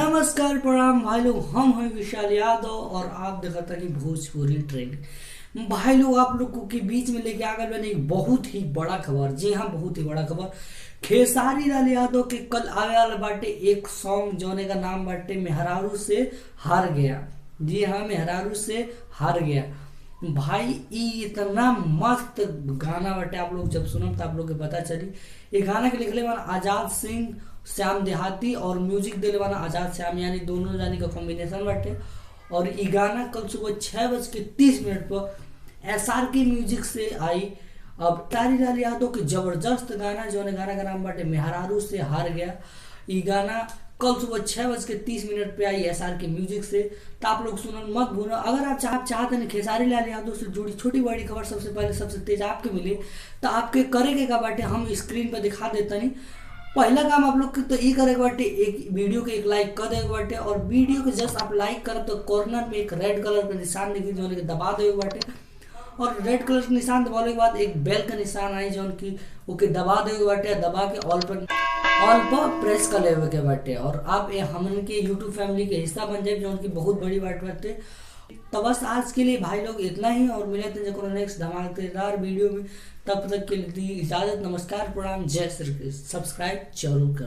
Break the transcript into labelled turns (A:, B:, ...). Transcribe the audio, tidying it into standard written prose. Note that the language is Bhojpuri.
A: नमस्कार प्रणाम भाई लोग, हम हैं विशाल यादव और आप देखा कि भोजपुरी ट्रेंड। भाई लोग आप लोगों के बीच में लेके आ गए मैंने एक बहुत ही बड़ा खबर। जी हाँ, बहुत ही बड़ा खबर। खेसारी लाल यादव के कल आवे वाला बाटे एक सॉन्ग जोने का नाम बाटे मेहरारू से हार गया। जी हाँ, मेहरारू से हार गया। भाई ई इतना मस्त गाना बाटे, आप लोग जब सुनम तो आप लोग के पता चली। ये गाना के लिखले वाला आजाद सिंह श्याम देहाती और म्यूजिक देने वाला आजाद श्याम, यानी दोनों जानी का कॉम्बिनेशन बाटे। और ये गाना कल सुबह 6:30 पर SR के म्यूजिक से आई। अब खेसारी लाल यादव के जबरदस्त गाना जो गाना का नाम बाटे मेहरारू से हार गया। ये गाना कल सुबह 6:30 पे आई SR के म्यूजिक से। तो आप लोग सुनना मत भूलना। अगर आप चाहते हैं खेसारी लाल यादव से जुड़ी छोटी बड़ी खबर सबसे पहले सबसे तेज आपके मिले, तो आपके करे का बाटे हम स्क्रीन पर दिखा देता नहीं। पहला काम आप लोग तो ये करे बाटे, एक वीडियो के एक लाइक कर दे बाटे, और वीडियो के जस्ट आप लाइक कर तो कॉर्नर में एक रेड कलर का निशान दिखी जो दबा दे बाटे, और रेड कलर का निशान दबाने के बाद एक बेल का निशान आई जो की ओके दबा दे बाटे। दबा के ऑल पर प्रेस कर ले के बाटे, और आप हमन के यूट्यूब फैमिली के हिस्सा बन जाए जो की बहुत बड़ी बात बाटे। तो बस आज के लिए भाई लोग इतना ही, और मिलते हैं जो नेक्स्ट धमाकेदार वीडियो में। तब तक के लिए इजाजत। नमस्कार प्रणाम, जय श्री कृष्ण। सब्सक्राइब जरूर कर।